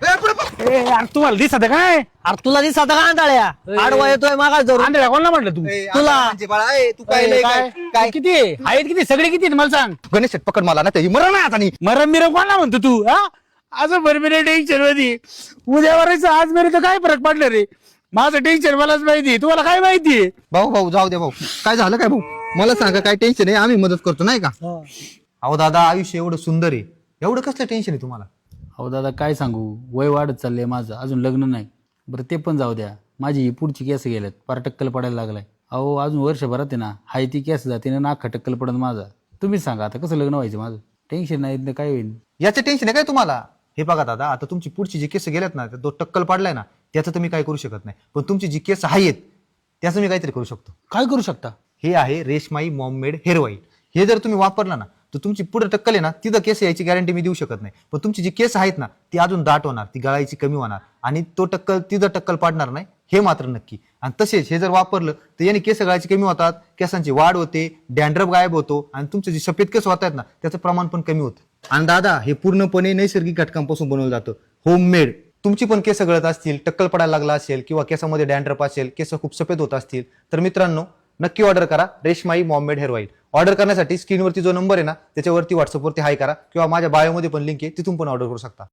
यार तुम्हाला दिसत काय अरे तुला दिसत का आंधळ्या आडवा येतोय मागा जरूर आंधळ्या कोणाला म्हटलं तू तुला म्हणजे बाळा तू काय लय काय काय किती आहे? आहेत किती सगळे किती आहेत मला सांग गणेश शेट पकड मला ना त्याची मरण आहे आता नाही. मरम मिरम कोणाला म्हणतो तू हा असं बरं टेन्शन मध्ये उद्या वरायचं आज मेरे तर काय फरक पडलं रे माझं टेन्शन मलाच माहिती तुम्हाला काय माहितीये भाऊ जाऊ दे भाऊ काय झालं काय भाऊ मला सांगा काय टेन्शन आहे आम्ही मदत करतो नाही का अहो दादा आयुष्य एवढं सुंदर आहे एवढं कसलं टेन्शन आहे तुम्हाला अहो दादा काय सांगू वय वाढत चाललंय माझं अजून लग्न नाही बरं ते पण जाऊ द्या माझी ही पुढची केस गेल्यात पार टक्कल पडायला लागलाय अहो अजून वर्षभरात आहे ना हाय ती केस जाते ना नाक टक्कल पडत माझा तुम्हीच सांगा आता कसं लग्न व्हायचं माझं टेन्शन नाही तर काय होईल याचं टेन्शन आहे काय तुम्हाला हे बघा दादा आता तुमची पुढची जी केस गेल्यात ना तो टक्कल पडलाय ना त्याचं तुम्ही काय करू शकत नाही पण तुमची जी केस आहेत त्याचं मी काहीतरी करू शकतो काय करू शकता हे आहे रेशमाई मॉममेड हेअर ऑइल हे जर तुम्ही वापरलं ना तर तुमची पुढे टक्कल आहे ना तिथं केस यायची गॅरंटी मी देऊ शकत नाही पण तुमची जी केस आहेत ना ती अजून दाट होणार ती गळायची कमी होणार आणि तो टक्कल तिथं टक्कल पाडणार नाही हे मात्र नक्की आणि तसेच हे जर वापरलं तर याने केस गळायची कमी होतात केसांची वाढ होते डॅन्ड्रफ गायब होतो आणि तुमचे जे सफेद केस होत आहेत ना त्याचं प्रमाण पण कमी होतं आणि दादा हे पूर्णपणे नैसर्गिक घटकांपासून बनवलं जातं होममेड तुमची पण केस गळत असतील टक्कल पडायला लागला असेल किंवा केसामध्ये डॅन्ड्रफ असेल केस खूप सफेद होत असतील तर मित्रांनो नक्की ऑर्डर करा रेशमाई मॉममेड हेअर ऑइल ऑर्डर करण्यासाठी स्क्रीनवरती जो नंबर आहे ना त्याच्यावरती व्हॉट्सअपवरती हाय करा किंवा माझ्या बायोमध्ये पण लिंक आहे तिथून पण ऑर्डर करू शकता